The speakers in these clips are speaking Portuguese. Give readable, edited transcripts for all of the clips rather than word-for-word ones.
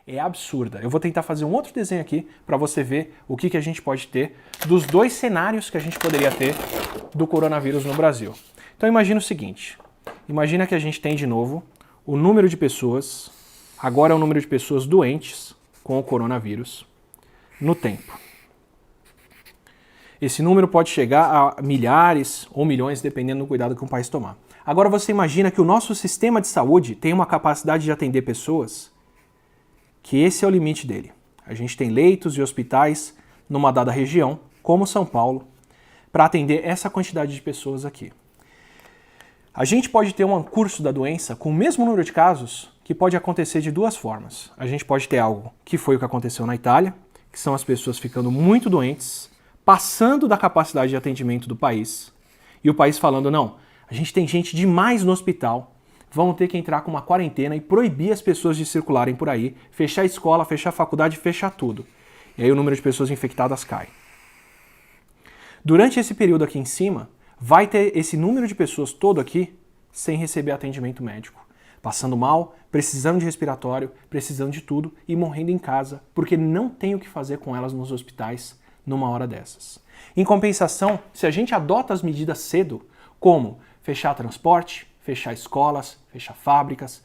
é absurda. Eu vou tentar fazer um outro desenho aqui para você ver o que a gente pode ter dos dois cenários que a gente poderia ter do coronavírus no Brasil. Então imagina o seguinte, imagina que a gente tem de novo o número de pessoas, agora é o número de pessoas doentes com o coronavírus no tempo. Esse número pode chegar a milhares ou milhões, dependendo do cuidado que um país tomar. Agora você imagina que o nosso sistema de saúde tem uma capacidade de atender pessoas que esse é o limite dele. A gente tem leitos e hospitais numa dada região, como São Paulo, para atender essa quantidade de pessoas aqui. A gente pode ter um curso da doença com o mesmo número de casos que pode acontecer de duas formas. A gente pode ter algo que foi o que aconteceu na Itália, que são as pessoas ficando muito doentes, passando da capacidade de atendimento do país, e o país falando, não, a gente tem gente demais no hospital, vamos ter que entrar com uma quarentena e proibir as pessoas de circularem por aí, fechar a escola, fechar a faculdade, fechar tudo. E aí o número de pessoas infectadas cai. Durante esse período aqui em cima, vai ter esse número de pessoas todo aqui sem receber atendimento médico, passando mal, precisando de respiratório, precisando de tudo e morrendo em casa, porque não tem o que fazer com elas nos hospitais numa hora dessas. Em compensação, se a gente adota as medidas cedo, como fechar transporte, fechar escolas, fechar fábricas,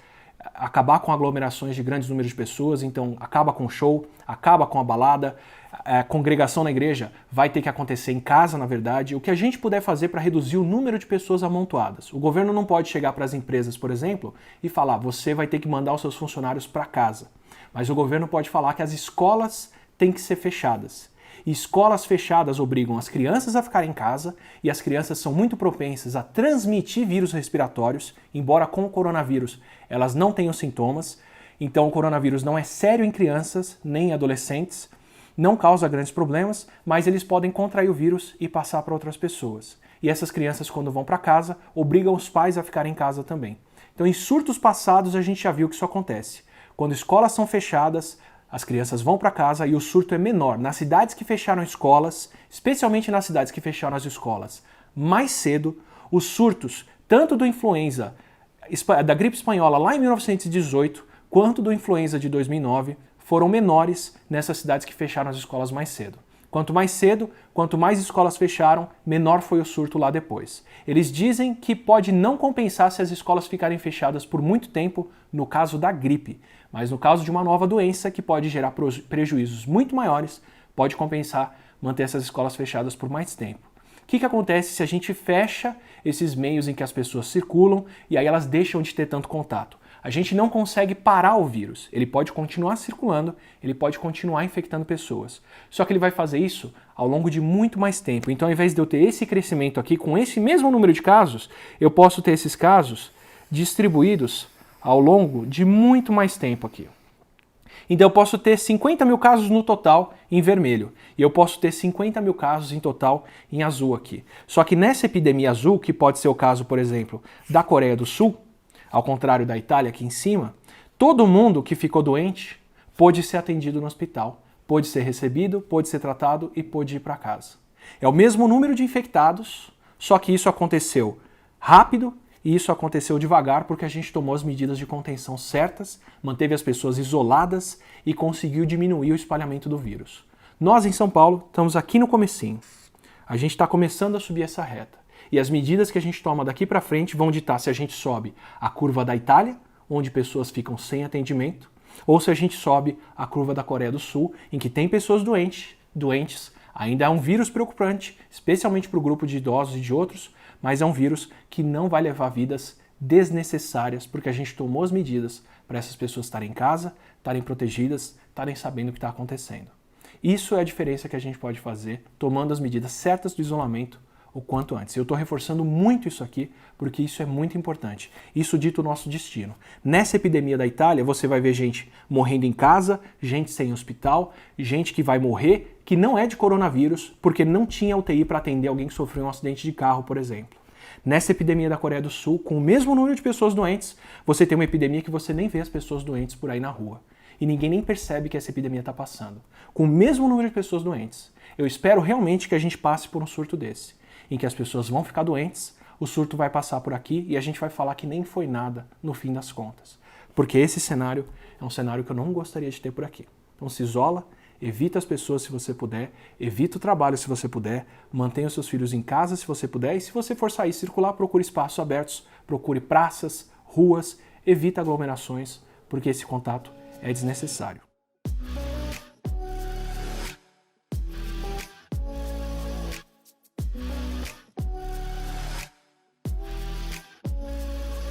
acabar com aglomerações de grandes números de pessoas, então acaba com o show, acaba com a balada, a congregação na igreja vai ter que acontecer em casa, na verdade. O que a gente puder fazer para reduzir o número de pessoas amontoadas. O governo não pode chegar para as empresas, por exemplo, e falar, você vai ter que mandar os seus funcionários para casa. Mas o governo pode falar que as escolas têm que ser fechadas. E escolas fechadas obrigam as crianças a ficarem em casa e as crianças são muito propensas a transmitir vírus respiratórios, embora com o coronavírus elas não tenham sintomas. Então o coronavírus não é sério em crianças nem em adolescentes, não causa grandes problemas, mas eles podem contrair o vírus e passar para outras pessoas. E essas crianças, quando vão para casa, obrigam os pais a ficarem em casa também. Então em surtos passados a gente já viu que isso acontece. Quando escolas são fechadas, as crianças vão para casa e o surto é menor. Nas cidades que fecharam escolas, especialmente nas cidades que fecharam as escolas mais cedo, os surtos, tanto do influenza, da gripe espanhola lá em 1918, quanto do influenza de 2009, foram menores nessas cidades que fecharam as escolas mais cedo. Quanto mais cedo, quanto mais escolas fecharam, menor foi o surto lá depois. Eles dizem que pode não compensar se as escolas ficarem fechadas por muito tempo no caso da gripe, mas no caso de uma nova doença que pode gerar prejuízos muito maiores, pode compensar manter essas escolas fechadas por mais tempo. O que acontece se a gente fecha esses meios em que as pessoas circulam e aí elas deixam de ter tanto contato? A gente não consegue parar o vírus. Ele pode continuar circulando, ele pode continuar infectando pessoas. Só que ele vai fazer isso ao longo de muito mais tempo. Então, ao invés de eu ter esse crescimento aqui com esse mesmo número de casos, eu posso ter esses casos distribuídos ao longo de muito mais tempo aqui. Então eu posso ter 50 mil casos no total em vermelho e eu posso ter 50 mil casos em total em azul aqui. Só que nessa epidemia azul, que pode ser o caso, por exemplo, da Coreia do Sul, ao contrário da Itália aqui em cima, todo mundo que ficou doente pôde ser atendido no hospital, pôde ser recebido, pôde ser tratado e pôde ir para casa. É o mesmo número de infectados, só que isso aconteceu rápido e isso aconteceu devagar porque a gente tomou as medidas de contenção certas, manteve as pessoas isoladas e conseguiu diminuir o espalhamento do vírus. Nós em São Paulo estamos aqui no comecinho. A gente está começando a subir essa reta. E as medidas que a gente toma daqui para frente vão ditar se a gente sobe a curva da Itália, onde pessoas ficam sem atendimento, ou se a gente sobe a curva da Coreia do Sul, em que tem pessoas doentes. Ainda é um vírus preocupante, especialmente para o grupo de idosos e de outros, mas é um vírus que não vai levar vidas desnecessárias, porque a gente tomou as medidas para essas pessoas estarem em casa, estarem protegidas, estarem sabendo o que está acontecendo. Isso é a diferença que a gente pode fazer, tomando as medidas certas do isolamento o quanto antes. Eu estou reforçando muito isso aqui, porque isso é muito importante. Isso dita o nosso destino. Nessa epidemia da Itália, você vai ver gente morrendo em casa, gente sem hospital, gente que vai morrer, que não é de coronavírus, porque não tinha UTI para atender alguém que sofreu um acidente de carro, por exemplo. Nessa epidemia da Coreia do Sul, com o mesmo número de pessoas doentes, você tem uma epidemia que você nem vê as pessoas doentes por aí na rua. E ninguém nem percebe que essa epidemia está passando. Com o mesmo número de pessoas doentes. Eu espero realmente que a gente passe por um surto desse, em que as pessoas vão ficar doentes, o surto vai passar por aqui e a gente vai falar que nem foi nada no fim das contas. Porque esse cenário É um cenário que eu não gostaria de ter por aqui. Então se isola, evita as pessoas se você puder, evita o trabalho se você puder, mantenha os seus filhos em casa se você puder, e se você for sair circular, procure espaços abertos, procure praças, ruas, evita aglomerações, porque esse contato é desnecessário.